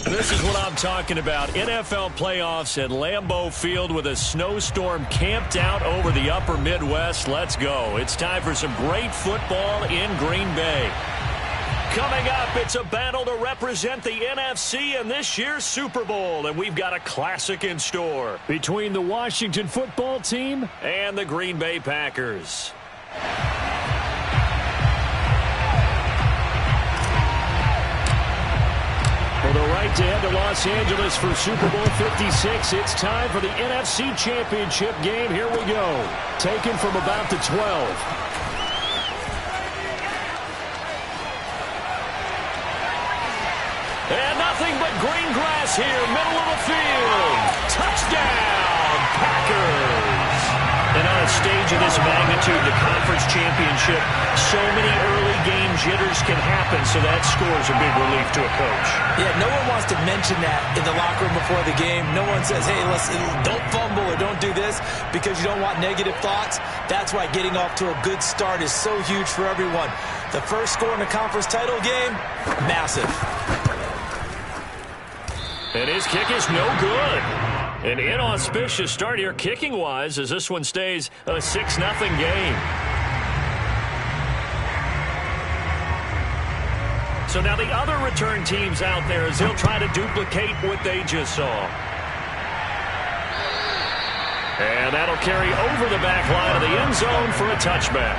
This is what I'm talking about. NFL playoffs at Lambeau Field with a snowstorm camped out over the upper Midwest. Let's go. It's time for some great football in Green Bay. Coming up, it's a battle to represent the NFC in this year's Super Bowl, and we've got a classic in store between the Washington football team and the Green Bay Packers. For the right to head to Los Angeles for Super Bowl 56, it's time for the NFC Championship game. Here we go. Taken from about the 12. And nothing but green grass here, middle of the field. Touchdown, Packers. And on a stage of this magnitude, the conference championship, so many early game jitters can happen, so that scores a big relief to a coach. Yeah, no one wants to mention that in the locker room before the game. No one says, hey, don't fumble or don't do this because you don't want negative thoughts. That's why getting off to a good start is so huge for everyone. The first score in the conference title game, massive. And his kick is no good. An inauspicious start here kicking-wise as this one stays a 6-0 game. So now the other return teams out there as they'll try to duplicate what they just saw. And that'll carry over the back line of the end zone for a touchback.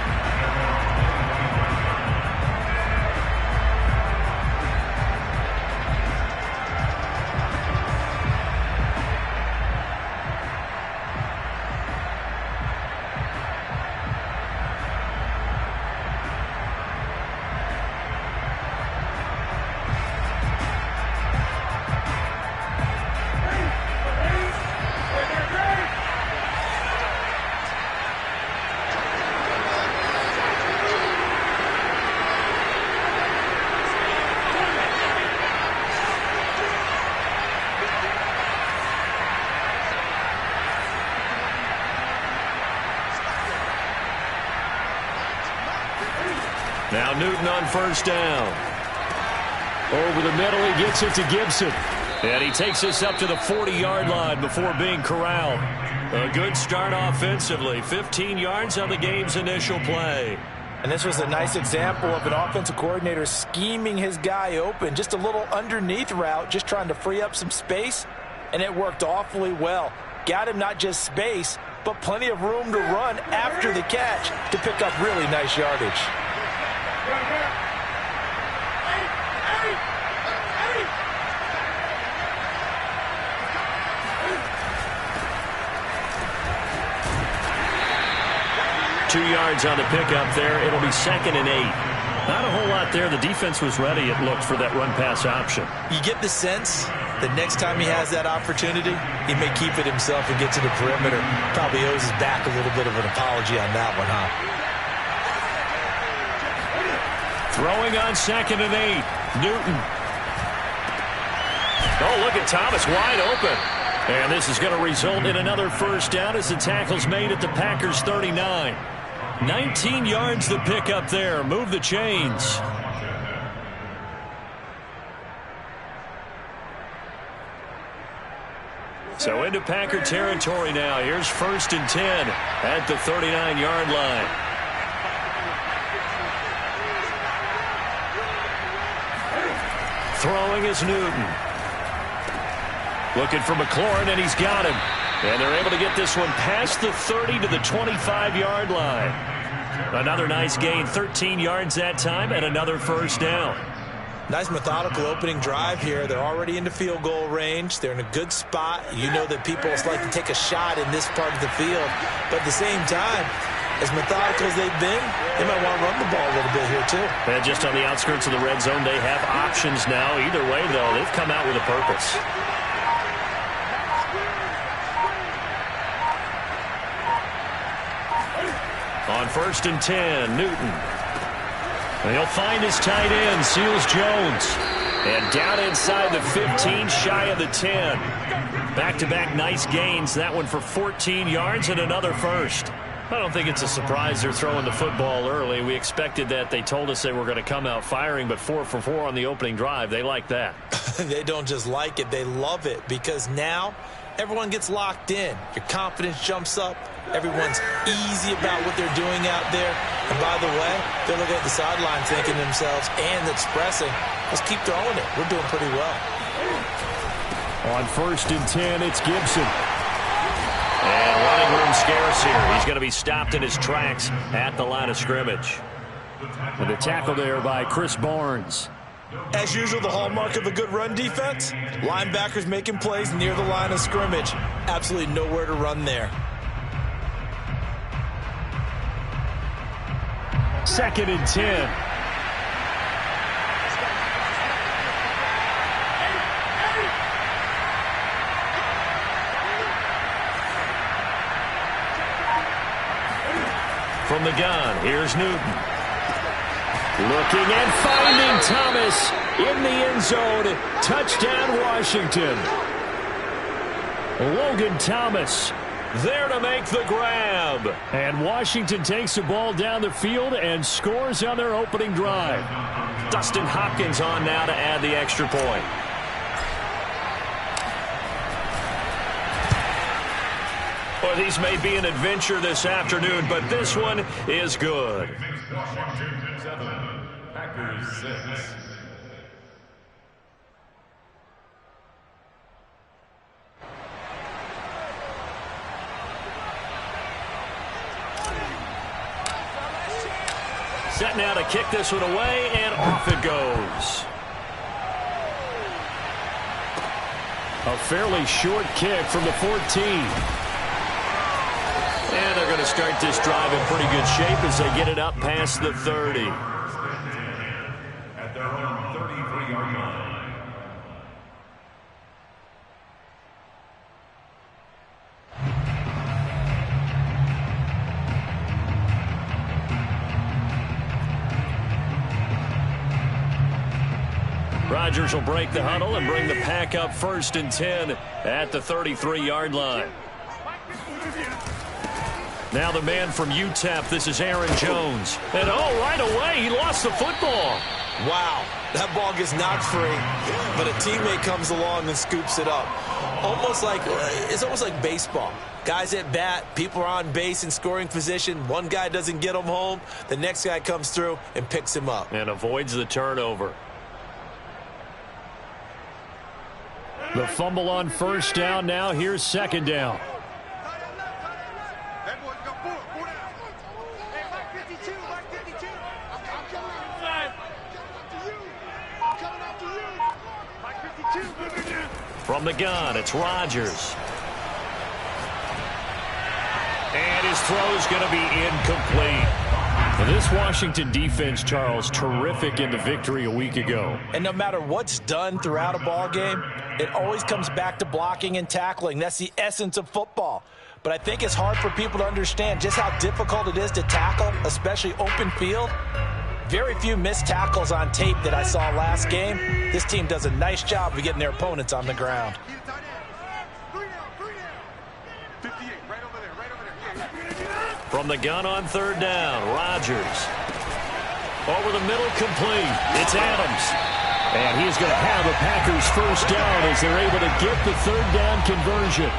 Now Newton on first down. Over the middle, he gets it to Gibson. And he takes us up to the 40-yard line before being corralled. A good start offensively. 15 yards on the game's initial play. And this was a nice example of an offensive coordinator scheming his guy open. Just a little underneath route, just trying to free up some space. And it worked awfully well. Got him not just space, but plenty of room to run after the catch to pick up really nice yardage. 2 yards on the pickup there. It'll be 2nd and 8. Not a whole lot there. The defense was ready, it looked, for that run-pass option. You get the sense that next time he has that opportunity, he may keep it himself and get to the perimeter. Probably owes his back a little bit of an apology on that one, huh? Throwing on 2nd and 8. Newton. Oh, look at Thomas wide open. And this is going to result in another first down as the tackle's made at the Packers' 39. 19 yards the pick up there. Move the chains. So into Packer territory now. Here's 1st and 10 at the 39-yard line. Throwing is Newton. Looking for McLaurin, and he's got him. And they're able to get this one past the 30 to the 25-yard line. Another nice gain, 13 yards that time, and another first down. Nice methodical opening drive here. They're already into field goal range. They're in a good spot. You know that people like to take a shot in this part of the field. But at the same time, as methodical as they've been, they might want to run the ball a little bit here too. And just on the outskirts of the red zone, they have options now. Either way, though, they've come out with a purpose. On 1st and 10, Newton. And he'll find his tight end, Seals Jones. And down inside the 15, shy of the 10. Back-to-back nice gains. That one for 14 yards and another first. I don't think it's a surprise they're throwing the football early. We expected that. They told us they were going to come out firing, but 4 for 4 on the opening drive. They like that. They don't just like it. They love it because now everyone gets locked in. Your confidence jumps up. Everyone's easy about what they're doing out there. And by the way, they're looking at the sideline thinking to themselves and expressing, let's keep throwing it. We're doing pretty well. On 1st and 10, it's Gibson. And running room scarce here. He's going to be stopped in his tracks at the line of scrimmage. With a tackle there by Chris Barnes. As usual, the hallmark of a good run defense, linebackers making plays near the line of scrimmage. Absolutely nowhere to run there. 2nd and 10. From the gun, here's Newton. Looking and finding Thomas in the end zone. Touchdown, Washington. Logan Thomas there to make the grab. And Washington takes the ball down the field and scores on their opening drive. Dustin Hopkins on now to add the extra point. Well, these may be an adventure this afternoon, but this one is good. Washington 7, Packers 6. Set now to kick this one away, and off it goes. A fairly short kick from the 14. And they're going to start this drive in pretty good shape as they get it up past the 30. At their own 33-yard line. Rodgers will break the huddle and bring the pack up 1st and 10 at the 33-yard line. Now the man from UTEP, this is Aaron Jones. And right away, he lost the football. Wow, that ball gets knocked free, but a teammate comes along and scoops it up. It's almost like baseball. Guys at bat, people are on base in scoring position. One guy doesn't get him home. The next guy comes through and picks him up. And avoids the turnover. The fumble on 1st down. Now here's 2nd down. From the gun, it's Rodgers. And his throw is going to be incomplete. And this Washington defense, Charles, terrific in the victory a week ago. And no matter what's done throughout a ball game, it always comes back to blocking and tackling. That's the essence of football. But I think it's hard for people to understand just how difficult it is to tackle, especially open field. Very few missed tackles on tape that I saw last game. This team does a nice job of getting their opponents on the ground. From the gun on 3rd down, Rodgers. Over the middle, complete. It's Adams. And he's going to have a Packers 1st down as they're able to get the 3rd down conversion.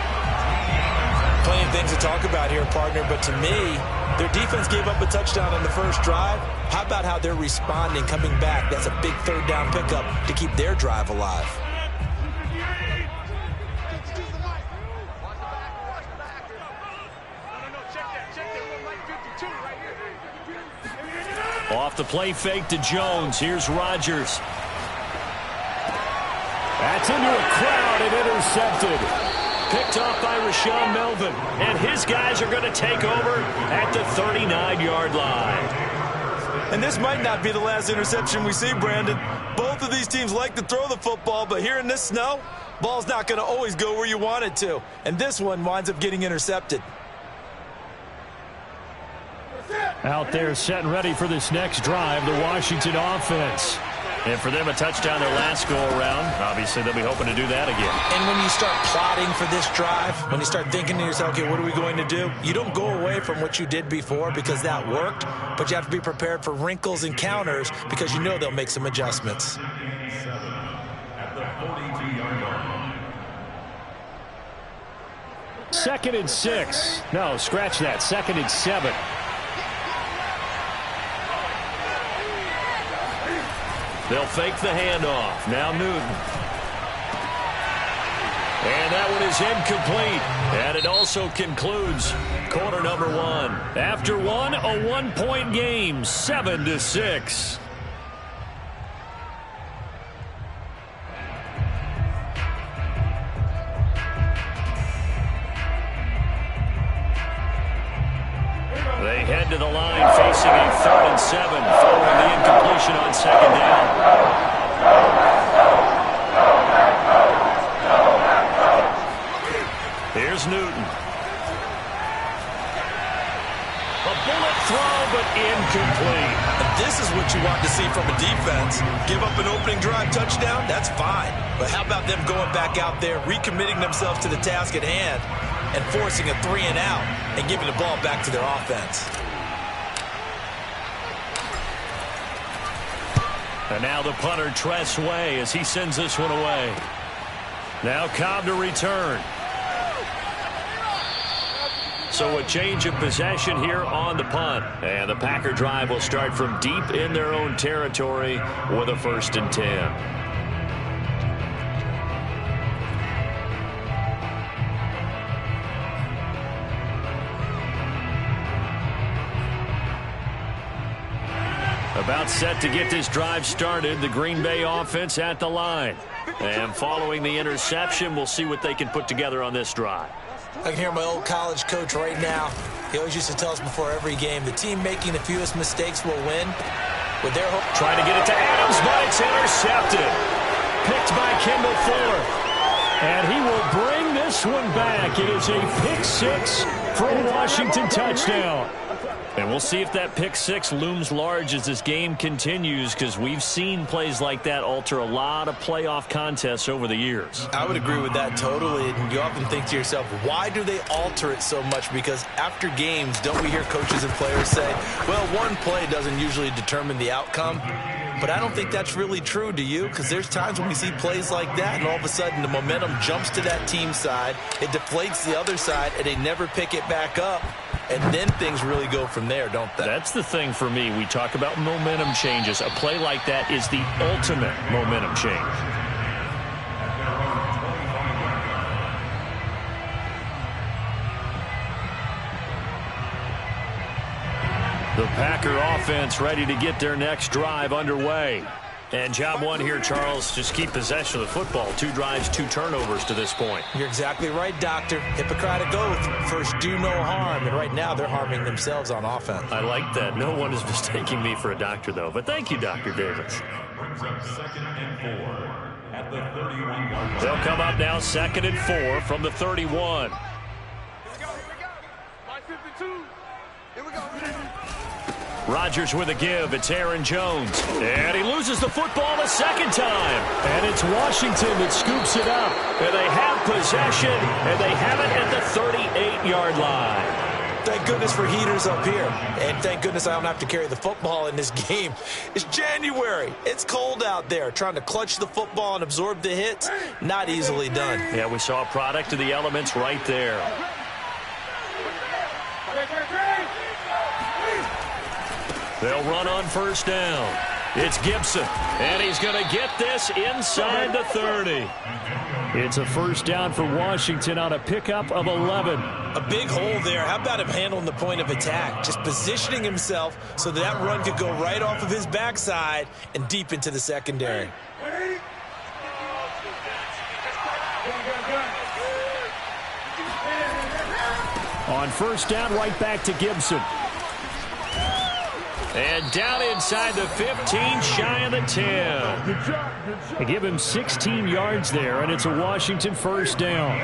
Plenty of things to talk about here, partner, but to me, their defense gave up a touchdown on the first drive. How about how they're responding, coming back? That's a big 3rd down pickup to keep their drive alive. Off the play fake to Jones. Here's Rodgers. That's into a crowd and intercepted. Picked off by Rashawn Melvin. And his guys are going to take over at the 39-yard line. And this might not be the last interception we see, Brandon. Both of these teams like to throw the football, but here in this snow, ball's not going to always go where you want it to. And this one winds up getting intercepted. Out there set and ready for this next drive, the Washington offense. And for them, a touchdown their last go-around. Obviously, they'll be hoping to do that again. And when you start plotting for this drive, when you start thinking to yourself, okay, what are we going to do? You don't go away from what you did before because that worked, but you have to be prepared for wrinkles and counters because you know they'll make some adjustments. At the 42-yard line. 2nd and 6. No, scratch that. 2nd and 7. They'll fake the handoff. Now Newton. And that one is incomplete. And it also concludes quarter number 1. After one, a one-point game, 7-6. They head to the line facing a 3rd and 7 following the incompletion on 2nd down. Here's Newton. A bullet throw, but incomplete. And this is what you want to see from a defense. Give up an opening drive touchdown, that's fine. But how about them going back out there, recommitting themselves to the task at hand, and forcing a 3-and-out and giving the ball back to their offense. And now the punter, Tress Way, as he sends this one away. Now Cobb to return. So a change of possession here on the punt. And the Packer drive will start from deep in their own territory with a 1st and 10. About set to get this drive started, the Green Bay offense at the line. And following the interception, we'll see what they can put together on this drive. I can hear my old college coach right now. He always used to tell us before every game, the team making the fewest mistakes will win. With their hope, trying to get it to Adams, but it's intercepted. Picked by Kendall Fuller. And he will bring this one back. It is a pick 6 for a Washington touchdown. And we'll see if that pick 6 looms large as this game continues, because we've seen plays like that alter a lot of playoff contests over the years. I would agree with that totally. And you often think to yourself, why do they alter it so much? Because after games, don't we hear coaches and players say, well, one play doesn't usually determine the outcome? But I don't think that's really true, do you? Because there's times when we see plays like that, and all of a sudden the momentum jumps to that team side, it deflates the other side, and they never pick it back up. And then things really go from there, don't they? That's the thing for me. We talk about momentum changes. A play like that is the ultimate momentum change. The Packer offense ready to get their next drive underway. And job one here, Charles, just keep possession of the football. 2 drives, 2 turnovers to this point. You're exactly right, Doctor. Hippocratic oath. First, do no harm. And right now, they're harming themselves on offense. I like that. No one is mistaking me for a doctor, though. But thank you, Dr. Davis. Brings up 2nd and 4 at the 31-yard line. They'll come up now 2nd and 4 from the 31. Rodgers with a give. It's Aaron Jones. And he loses the football the 2nd time. And it's Washington that scoops it up. And they have possession, and they have it at the 38-yard line. Thank goodness for heaters up here. And thank goodness I don't have to carry the football in this game. It's January. It's cold out there. Trying to clutch the football and absorb the hits, not easily done. Yeah, we saw a product of the elements right there. They'll run on 1st down. It's Gibson, and he's going to get this inside the 30. It's a 1st down for Washington on a pickup of 11. A big hole there. How about him handling the point of attack? Just positioning himself so that run could go right off of his backside and deep into the secondary. On 1st down, right back to Gibson. And down inside the 15, shy of the 10. They give him 16 yards there, and it's a Washington 1st down.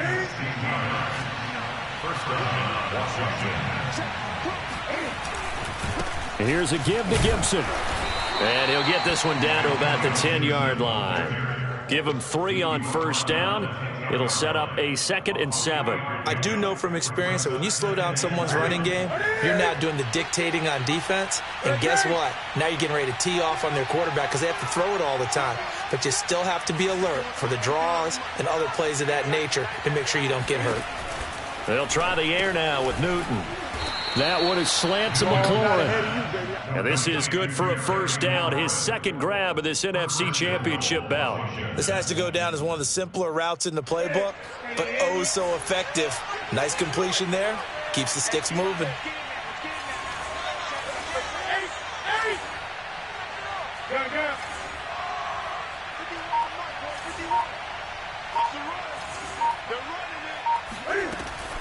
And here's a give to Gibson. And he'll get this one down to about the 10-yard line. Give him 3 on first down. It'll set up a 2nd and 7. I do know from experience that when you slow down someone's running game, you're now doing the dictating on defense. And guess what? Now you're getting ready to tee off on their quarterback because they have to throw it all the time. But you still have to be alert for the draws and other plays of that nature to make sure you don't get hurt. They'll try the air now with Newton. That one is slant to McLaurin. And this is good for a first down. His 2nd grab of this NFC Championship bout. This has to go down as one of the simpler routes in the playbook, but oh so effective. Nice completion there. Keeps the sticks moving.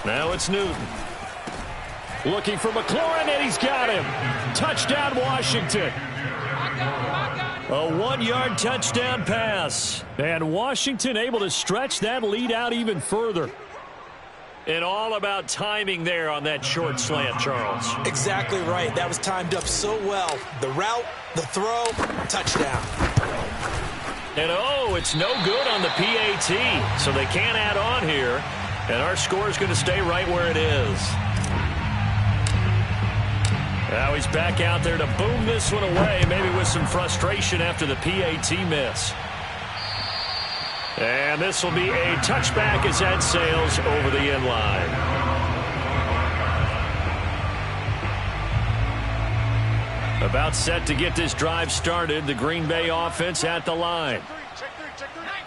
Now it's Newton. Looking for McLaurin, and he's got him. Touchdown, Washington. A 1-yard touchdown pass. And Washington able to stretch that lead out even further. And all about timing there on that short slant, Charles. Exactly right. That was timed up so well. The route, the throw, touchdown. And oh, it's no good on the PAT. So they can't add on here. And our score is going to stay right where it is. Now he's back out there to boom this one away, maybe with some frustration after the PAT miss. And this will be a touchback as that sails over the end line. About set to get this drive started, the Green Bay offense at the line.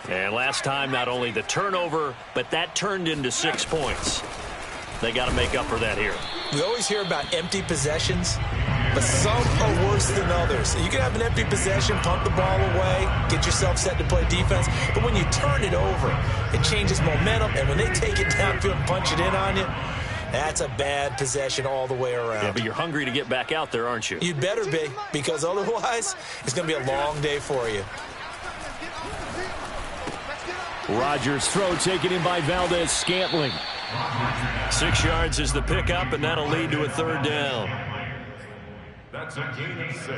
And last time, not only the turnover, but that turned into 6 points. They got to make up for that here. We always hear about empty possessions, but some are worse than others. You can have an empty possession, pump the ball away, get yourself set to play defense, but when you turn it over, it changes momentum, and when they take it downfield and punch it in on you, that's a bad possession all the way around. Yeah, but you're hungry to get back out there, aren't you? You'd better be, because otherwise, it's going to be a long day for you. Rodgers' throw taken in by Valdez-Scantling. 6 yards is the pickup, and that'll lead to a 3rd down. That's a gain of 6.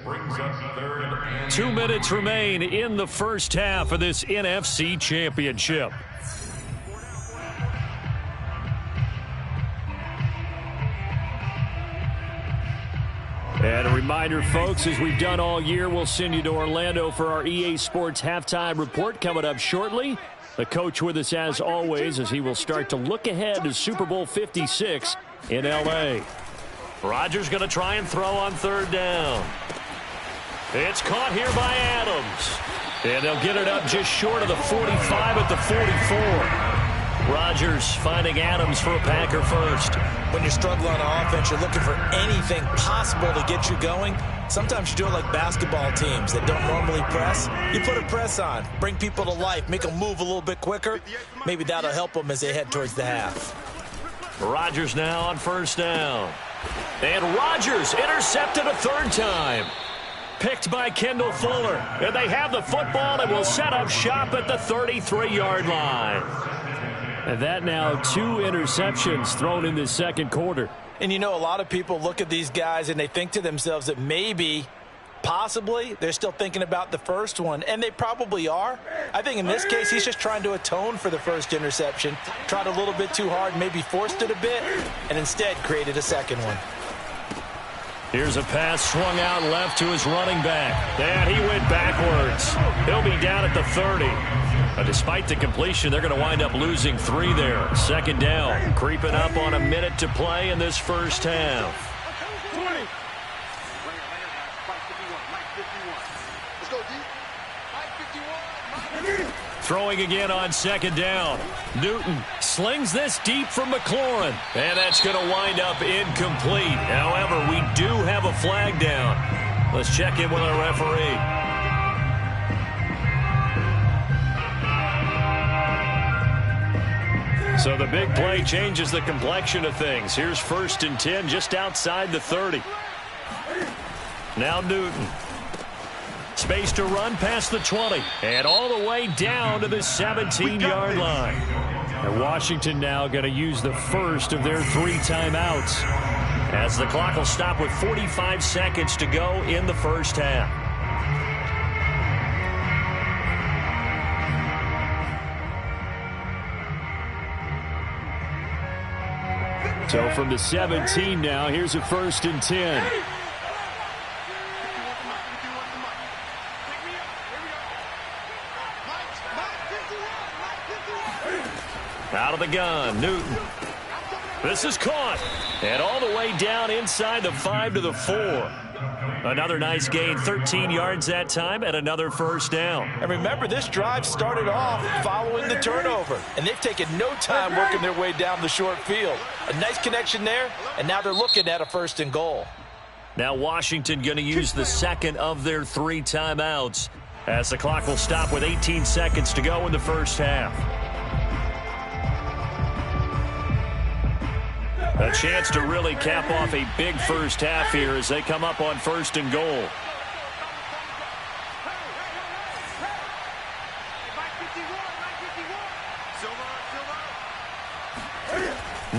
Brings up 3rd and 2 minutes remain in the first half of this NFC Championship. And a reminder, folks, as we've done all year, we'll send you to Orlando for our EA Sports halftime report coming up shortly. The coach with us as always as he will start to look ahead to Super Bowl 56 in L.A. Rodgers going to try and throw on 3rd down. It's caught here by Adams. And they'll get it up just short of the 45 at the 44. Rodgers finding Adams for a Packer first. When you're struggling on offense, you're looking for anything possible to get you going. Sometimes you do it like basketball teams that don't normally press. You put a press on, bring people to life, make them move a little bit quicker. Maybe that'll help them as they head towards the half. Rodgers now on 1st down. And Rodgers intercepted a 3rd time. Picked by Kendall Fuller. And they have the football and will set up shop at the 33-yard line. And that now 2 interceptions thrown in the 2nd quarter. And you know, a lot of people look at these guys and they think to themselves that maybe, possibly, they're still thinking about the first one. And they probably are. I think in this case, he's just trying to atone for the first interception. Tried a little bit too hard, maybe forced it a bit, and instead created a 2nd one. Here's a pass swung out left to his running back. And he went backwards. He'll be down at the 30. Despite the completion, they're going to wind up losing 3 there. 2nd down, creeping up on a minute to play in this first half. Throwing again on 2nd down. Newton slings this deep from McLaurin. And that's going to wind up incomplete. However, we do have a flag down. Let's check in with our referee. So the big play changes the complexion of things. Here's 1st and 10 just outside the 30. Now Newton. Space to run past the 20. And all the way down to the 17-yard line. And Washington now going to use the first of their 3 timeouts. as the clock will stop with 45 seconds to go in the first half. So from the 17 now, here's a 1st and 10. Out of the gun, Newton. This is caught. And all the way down inside the 5 to the 4. Another nice gain, 13 yards that time, and another first down. And remember, this drive started off following the turnover, and they've taken no time working their way down the short field. A nice connection there, and now they're looking at a 1st and goal. Now Washington going to use the second of their 3 timeouts as the clock will stop with 18 seconds to go in the first half. A chance to really cap off a big first half here as they come up on 1st and goal.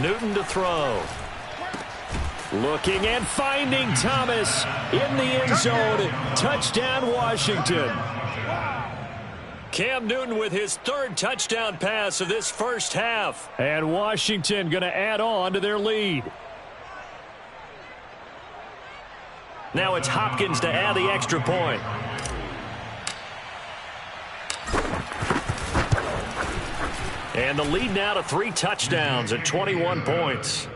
Newton to throw. Looking and finding Thomas in the end zone. Touchdown, Washington. Cam Newton with his 3rd touchdown pass of this first half. And Washington going to add on to their lead. Now it's Hopkins to add the extra point. And the lead now to 3 touchdowns at 21 points.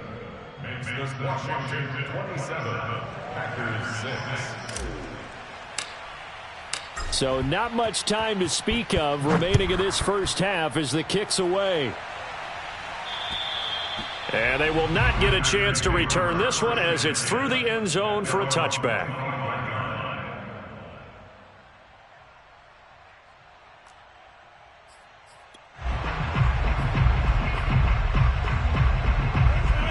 Makes this Washington 27, Packers 6. So not much time to speak of remaining in this first half as the kick's away. And they will not get a chance to return this one as it's through the end zone for a touchback.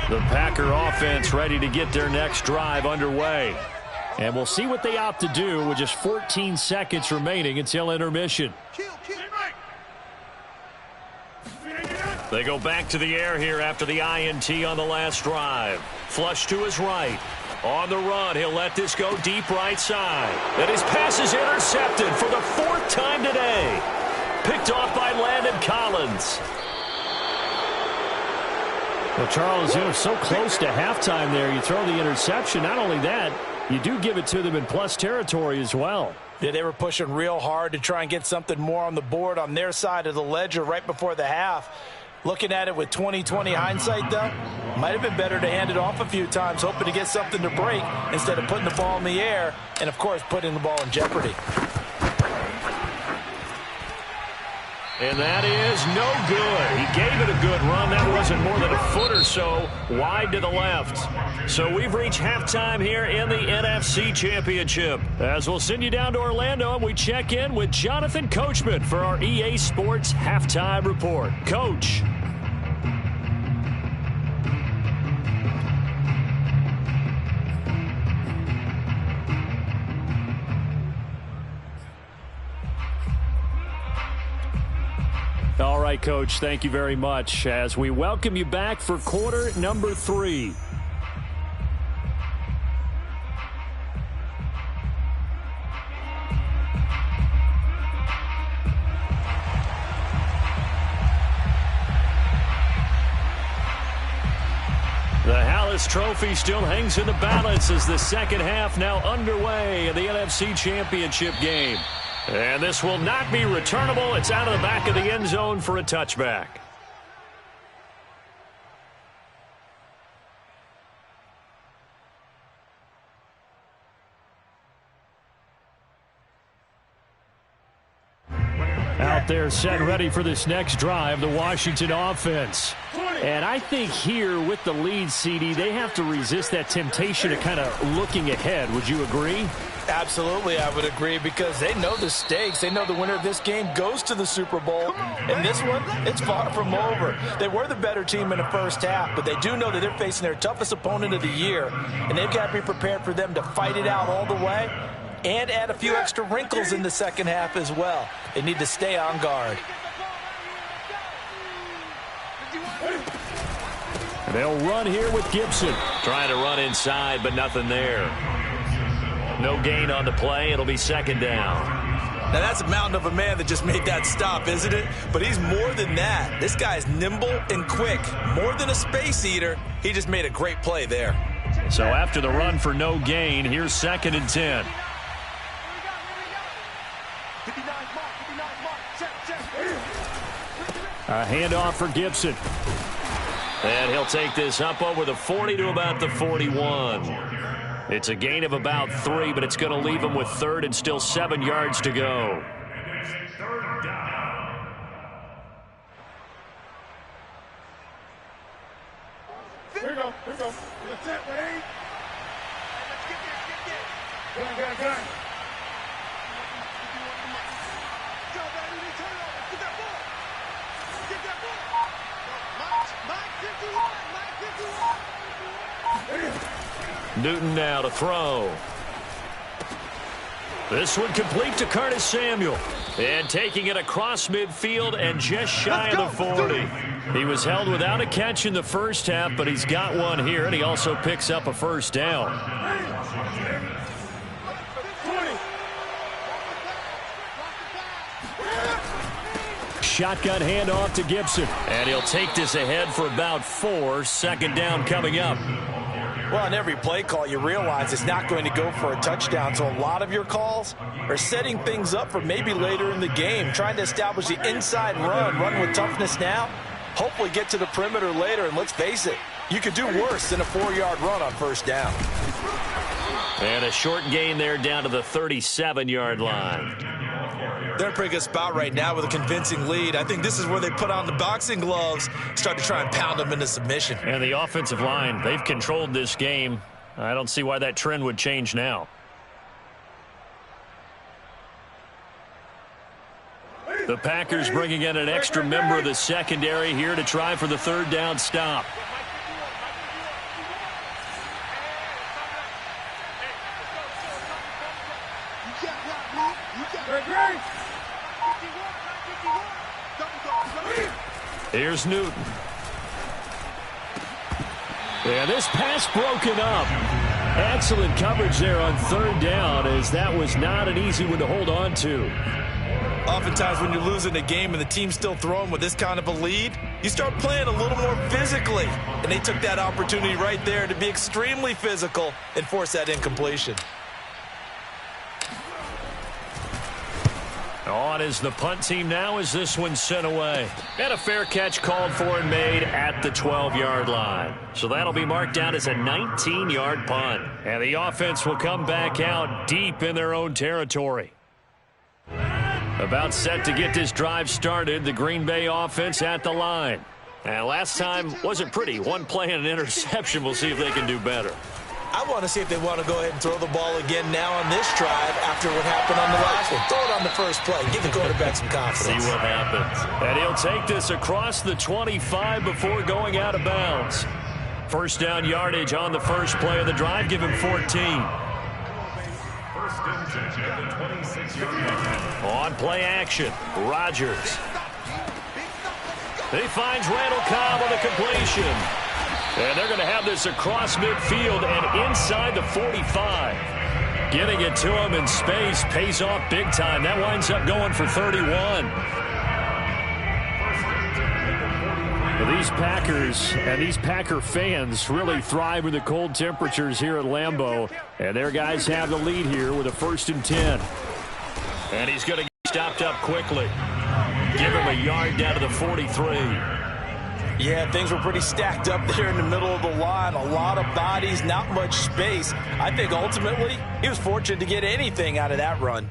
The Packer offense ready to get their next drive underway. And we'll see what they opt to do with just 14 seconds remaining until intermission. They go back to the air here after the INT on the last drive. Flush to his right. On the run, he'll let this go deep right side. And his pass is intercepted for the 4th time today. Picked off by Landon Collins. Well, Charles, so close to halftime there. You throw the interception. Not only that, you do give it to them in plus territory as well. Yeah, they were pushing real hard to try and get something more on the board on their side of the ledger right before the half. Looking at it with 20/20 hindsight, though, might have been better to hand it off a few times, hoping to get something to break instead of putting the ball in the air and, of course, putting the ball in jeopardy. And that is no good. He gave it a good run. That wasn't more than a foot or so wide to the left. So we've reached halftime here in the NFC Championship. As we'll send you down to Orlando and we check in with Jonathan Coachman for our EA Sports Halftime Report. Coach. All right, Coach, thank you very much as we welcome you back for quarter number 3. The Hallis Trophy still hangs in the balance as the second half now underway in the NFC Championship game. And this will not be returnable. It's out of the back of the end zone for a touchback. Out there set ready for this next drive, the Washington offense. And I think here with the lead, CD, they have to resist that temptation of kind of looking ahead. Would you agree? Absolutely, I would agree, because they know the stakes. They know the winner of this game goes to the Super Bowl. And this one, it's far from over. They were the better team in the first half, but they do know that they're facing their toughest opponent of the year. And they've got to be prepared for them to fight it out all the way and add a few extra wrinkles in the second half as well. They need to stay on guard. They'll run here with Gibson. Trying to run inside, but nothing there. No gain on the play. It'll be second down. Now, that's a mountain of a man that just made that stop, isn't it? But he's more than that. This guy's nimble and quick. More than a space eater. He just made a great play there. So after the run for no gain, here's second and 10. A handoff for Gibson. And he'll take this up over the 40 to about the 41. It's a gain of about 3, but it's going to leave him with third and still 7 yards to go. Here we go. That's it, Wayne. Let's get there. Newton now to throw. This one complete to Curtis Samuel. And taking it across midfield and just shy of the 40. He was held without a catch in the first half, but he's got one here, and he also picks up a first down. Shotgun handoff to Gibson. And he'll take this ahead for about 4. Second down coming up. Well, on every play call, you realize it's not going to go for a touchdown. So a lot of your calls are setting things up for maybe later in the game, trying to establish the inside run with toughness now, hopefully get to the perimeter later. And let's face it, you could do worse than a 4-yard run on first down. And a short gain there down to the 37-yard line. They're in a pretty good spot right now with a convincing lead. I think this is where they put on the boxing gloves, start to try and pound them into submission. And the offensive line, they've controlled this game. I don't see why that trend would change now. The Packers bringing in an extra member of the secondary here to try for the third down stop. Here's Newton. Yeah, this pass broken up. Excellent coverage there on third down, as that was not an easy one to hold on to. Oftentimes when you're losing a game and the team's still throwing with this kind of a lead, you start playing a little more physically. And they took that opportunity right there to be extremely physical and force that incompletion. On is the punt team now as this one's sent away. And a fair catch called for and made at the 12-yard line. So that'll be marked down as a 19-yard punt. And the offense will come back out deep in their own territory. About set to get this drive started, the Green Bay offense at the line. And last time wasn't pretty. One play and an interception. We'll see if they can do better. I want to see if they want to go ahead and throw the ball again now on this drive after what happened on the last one. Throw it on the first play. Give the quarterback some confidence. See what happens. And he'll take this across the 25 before going out of bounds. First down yardage on the first play of the drive. Give him 14. On play action, Rodgers. He finds Randall Cobb on the completion. And they're going to have this across midfield and inside the 45. Getting it to him in space pays off big time. That winds up going for 31. Well, these Packers and these Packer fans really thrive with the cold temperatures here at Lambeau. And their guys have the lead here with a 1st and 10. And he's going to get stopped up quickly. Give him a yard down to the 43. Yeah, things were pretty stacked up there in the middle of the line. A lot of bodies, not much space. I think ultimately he was fortunate to get anything out of that run.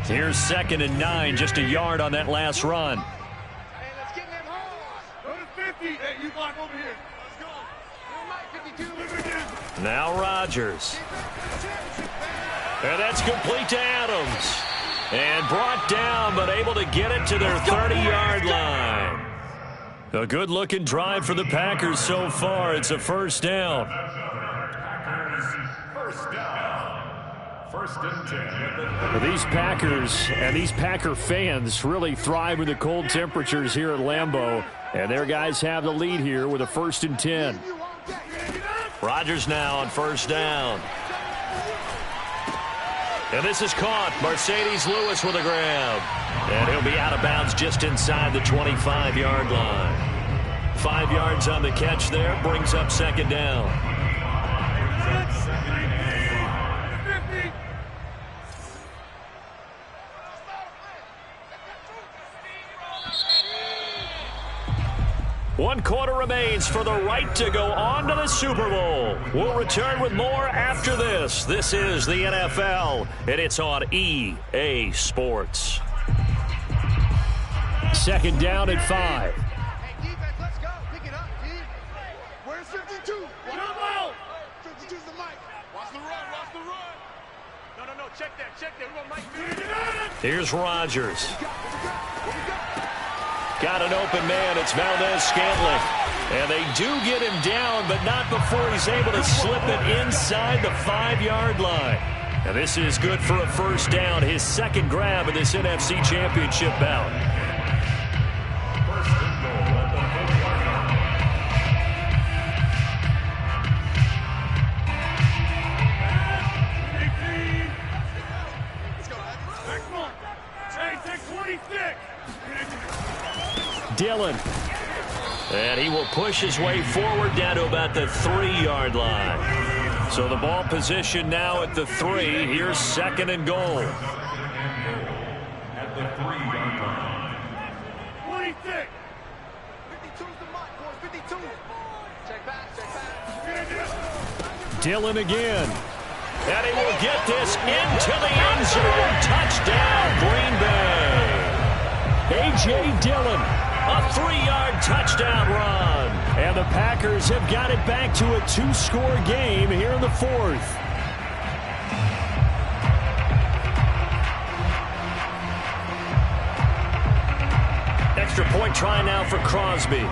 Here's 2nd and 9, just a yard on that last run. Hey, let's get them home. Go to 50. Hey, you block over here. Let's go. Now Rodgers. And that's complete to Adams. And brought down, but able to get it to their 30-yard line. A good-looking drive for the Packers so far. It's a first down. First and 10. These Packers and these Packer fans really thrive with the cold temperatures here at Lambeau. And their guys have the lead here with a 1st and 10. Rodgers now on 1st down. And this is caught. Mercedes Lewis with a grab. And he'll be out of bounds just inside the 25-yard line. 5 yards on the catch there. Brings up 2nd down. One quarter remains for the right to go on to the Super Bowl. We'll return with more after this. This is the NFL, and it's on EA Sports. 2nd down at 5. Hey, defense, let's go. Pick it up, team. Where's 52? What up, 52's the mic. Watch the run, watch the run. No, check that. We want Mike. Here's Rodgers. Got an open man. It's Valdez-Scantling. And they do get him down, but not before he's able to slip it inside the 5-yard line. And this is good for a 1st down. His 2nd grab in this NFC Championship bout. Dillon. And he will push his way forward down to about the 3-yard line. So the ball position now at the 3. Here's 2nd and goal. At the 3-yard line. 26. 52's the mark, boys. 52. Check back. Dillon again. And he will get this into the end zone. Touchdown, Green Bay. A.J. Dillon. A 3-yard touchdown run. And the Packers have got it back to a 2-score game here in the 4th. Extra point try now for Crosby.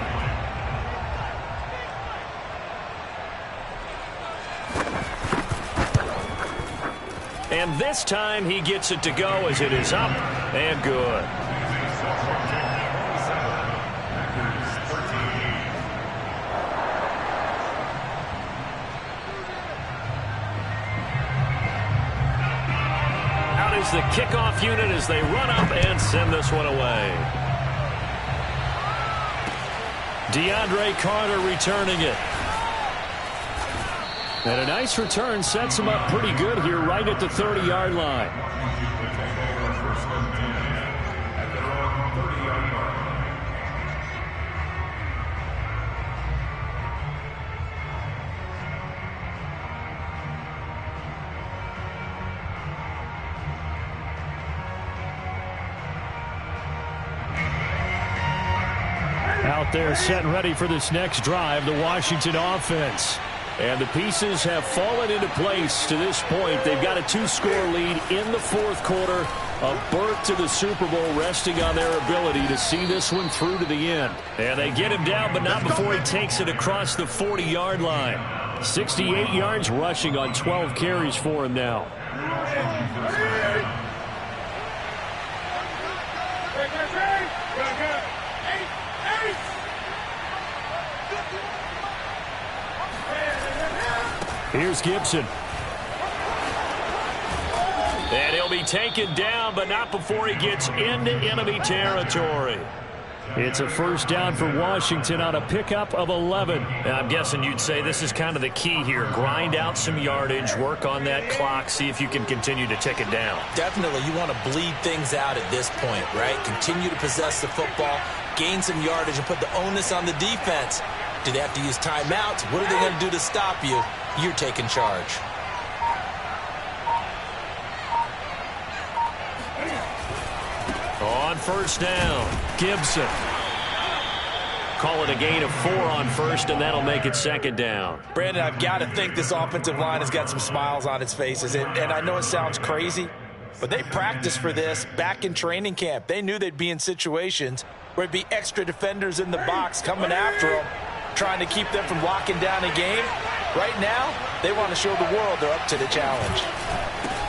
And this time he gets it to go as it is up and good. The kickoff unit as they run up and send this one away. DeAndre Carter returning it. And a nice return sets him up pretty good here right at the 30-yard line. Out there set and ready for this next drive, the Washington offense. And the pieces have fallen into place to this point. They've got a 2-score lead in the 4th quarter. A berth to the Super Bowl resting on their ability to see this one through to the end. And they get him down, but not before he takes it across the 40-yard line. 68 yards rushing on 12 carries for him now. Here's Gibson. And he'll be taken down, but not before he gets into enemy territory. It's a 1st down for Washington on a pickup of 11. Now, I'm guessing you'd say this is kind of the key here. Grind out some yardage, work on that clock, see if you can continue to tick it down. Definitely, you want to bleed things out at this point, right? Continue to possess the football, gain some yardage, and put the onus on the defense. Do they have to use timeouts? What are they going to do to stop you? You're taking charge. On 1st down, Gibson. Call it a gain of 4 on 1st, and that'll make it 2nd down. Brandon, I've got to think this offensive line has got some smiles on its faces. And I know it sounds crazy, but they practiced for this back in training camp. They knew they'd be in situations where it'd be extra defenders in the box coming after them, trying to keep them from locking down a game. Right now, they want to show the world they're up to the challenge.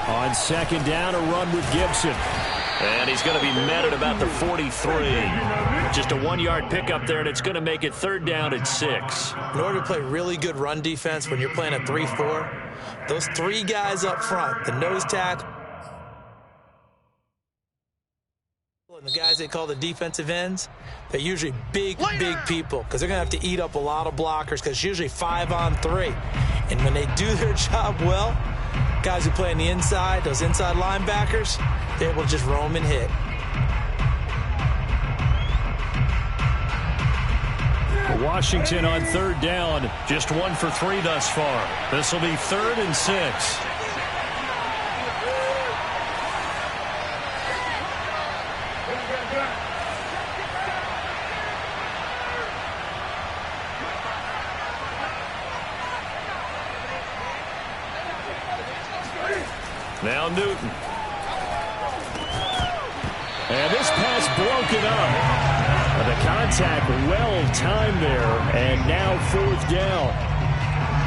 On 2nd down, a run with Gibson. And he's going to be met at about the 43. Just a 1-yard pickup there, and it's going to make it 3rd down and 6. In order to play really good run defense when you're playing a 3-4, those 3 guys up front, the nose tackle, and the guys they call the defensive ends, they're usually big people because they're going to have to eat up a lot of blockers because it's usually 5 on 3. And when they do their job well, guys who play on the inside, those inside linebackers, they're able to just roam and hit. Washington on 3rd down, just 1 for 3 thus far. This will be 3rd and 6. Now Newton. And this pass broken up. The contact well-timed there, and now 4th down.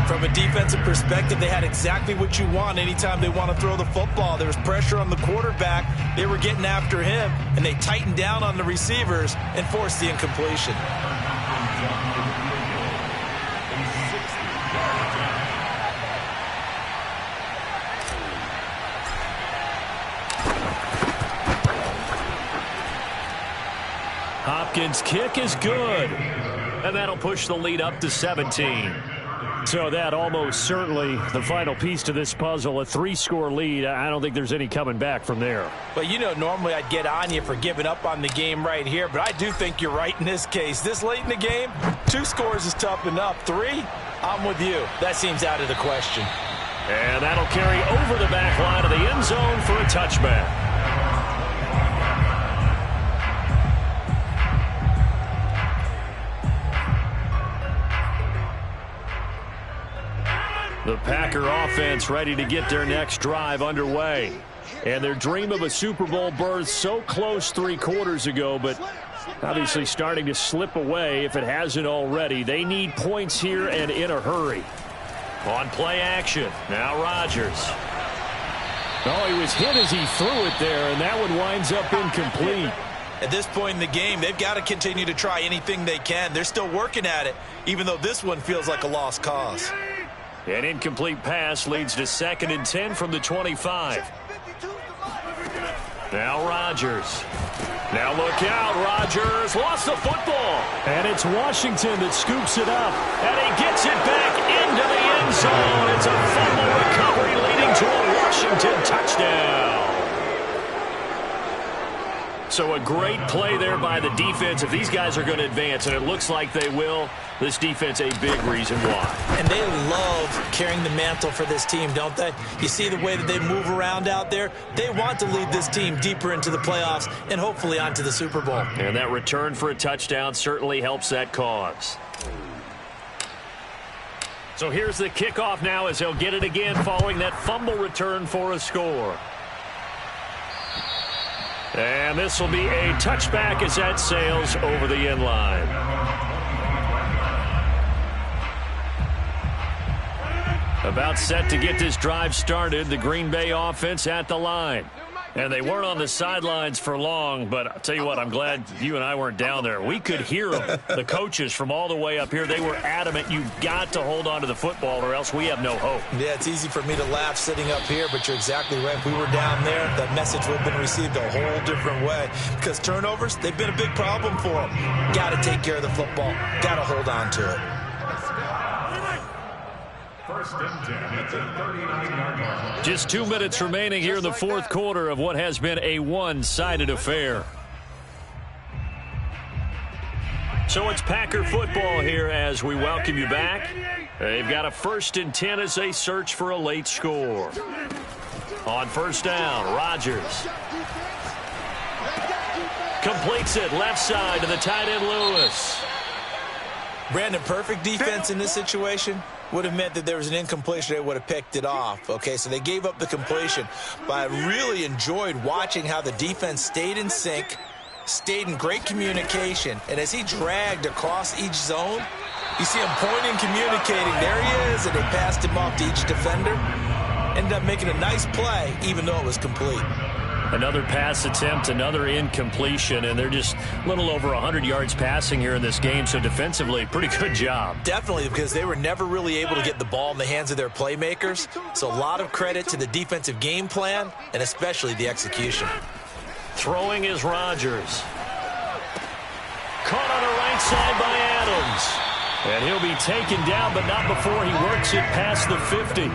From a defensive perspective, they had exactly what you want anytime they want to throw the football. There was pressure on the quarterback. They were getting after him, and they tightened down on the receivers and forced the incompletion. Hopkins' kick is good. And that'll push the lead up to 17. So that almost certainly the final piece to this puzzle, a 3-score lead. I don't think there's any coming back from there. Well, you know, normally I'd get on you for giving up on the game right here, but I do think you're right in this case. This late in the game, 2 scores is tough enough. 3, I'm with you. That seems out of the question. And that'll carry over the back line of the end zone for a touchback. The Packer offense ready to get their next drive underway. And their dream of a Super Bowl berth so close 3 quarters ago, but obviously starting to slip away if it hasn't already. They need points here and in a hurry. On play action, now Rodgers. Oh, he was hit as he threw it there, and that one winds up incomplete. At this point in the game, they've got to continue to try anything they can. They're still working at it, even though this one feels like a lost cause. An incomplete pass leads to 2nd and 10 from the 25. Now Rodgers. Now look out, Rodgers lost the football. And it's Washington that scoops it up. And he gets it back into the end zone. It's a fumble recovery leading to a Washington touchdown. So a great play there by the defense. If these guys are going to advance, and it looks like they will, this defense a big reason why. And they love carrying the mantle for this team, don't they? You see the way that they move around out there? They want to lead this team deeper into the playoffs and hopefully onto the Super Bowl. And that return for a touchdown certainly helps that cause. So here's the kickoff now as he'll get it again following that fumble return for a score. And this will be a touchback as that sails over the end line. About set to get this drive started, the Green Bay offense at the line. And they weren't on the sidelines for long, but I'll tell you what, I'm glad you and I weren't down there. We could hear them, the coaches from all the way up here. They were adamant, you've got to hold on to the football or else we have no hope. Yeah, it's easy for me to laugh sitting up here, but you're exactly right. If we were down there, that message would have been received a whole different way. Because turnovers, they've been a big problem for them. Got to take care of the football. Got to hold on to it. Just 2 minutes remaining here in the 4th quarter of what has been a one-sided affair. So it's Packer football here as we welcome you back. They've got a 1st and 10 as they search for a late score. On 1st down, Rodgers completes it left side to the tight end Lewis. Brandon, perfect defense in this situation would have meant that there was an incompletion. They would have picked it off. Okay, so they gave up the completion. But I really enjoyed watching how the defense stayed in sync, stayed in great communication. And as he dragged across each zone, you see him pointing, communicating. There he is, and they passed him off to each defender. Ended up making a nice play, even though it was complete. Another pass attempt, another incompletion, and they're just a little over 100 yards passing here in this game, so defensively, pretty good job. Definitely, because they were never really able to get the ball in the hands of their playmakers, so a lot of credit to the defensive game plan and especially the execution. Throwing is Rodgers. Caught on the right side by Adams. And he'll be taken down, but not before he works it past the 50.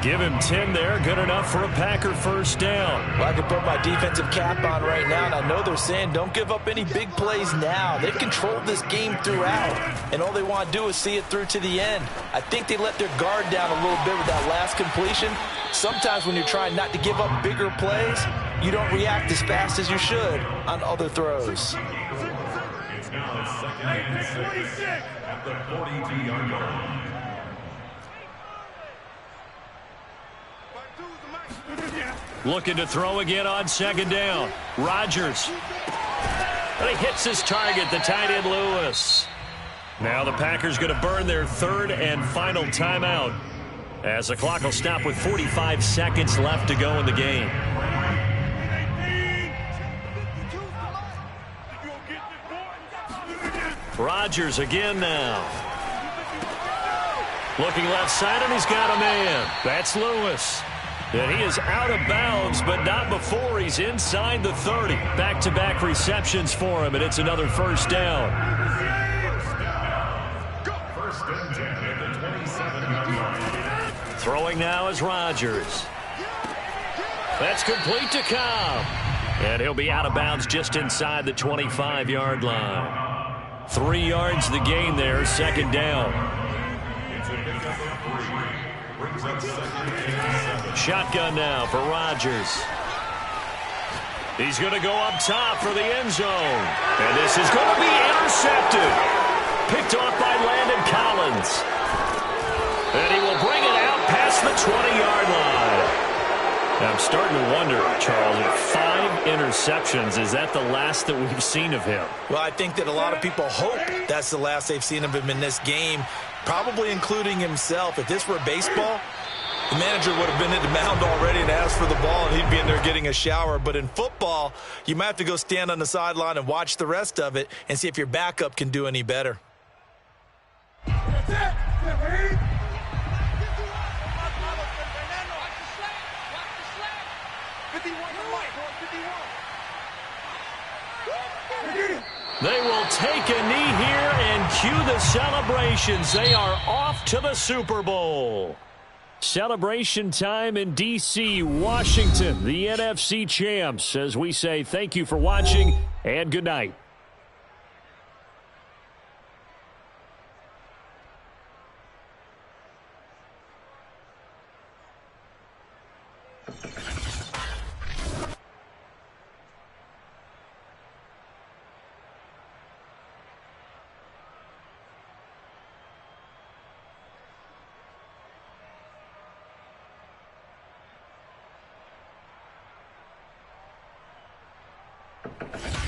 Give him 10 there. Good enough for a Packer first down. Well, I can put my defensive cap on right now, and I know they're saying don't give up any big plays now. They've controlled this game throughout, and all they want to do is see it through to the end. I think they let their guard down a little bit with that last completion. Sometimes when you're trying not to give up bigger plays, you don't react as fast as you should on other throws. It's now second and 6 at the 42-yard line. Looking to throw again on second down. Rodgers. But he hits his target, the tight end Lewis. Now the Packers going to burn their third and final timeout, as the clock will stop with 45 seconds left to go in the game. Rodgers again now. Looking left side, and he's got a man. That's Lewis. And he is out of bounds, but not before he's inside the 30. Back-to-back receptions for him, and it's another first down. First and 10 at the 27-yard line. Throwing now is Rodgers. That's complete to Cobb. And he'll be out of bounds just inside the 25-yard line. 3 yards the gain there, second down. It's a pickup of 3. Brings up second and 7. Shotgun now for Rodgers. He's going to go up top for the end zone. And this is going to be intercepted. Picked off by Landon Collins. And he will bring it out past the 20-yard line. I'm starting to wonder, Charles, if 5 interceptions, is that the last that we've seen of him? Well, I think that a lot of people hope that's the last they've seen of him in this game, probably including himself. If this were baseball, the manager would have been at the mound already and asked for the ball, and he'd be in there getting a shower. But in football, you might have to go stand on the sideline and watch the rest of it and see if your backup can do any better. They will take a knee here and cue the celebrations. They are off to the Super Bowl. Celebration time in D.C., Washington, the NFC champs, as we say thank you for watching and good night. Thank you.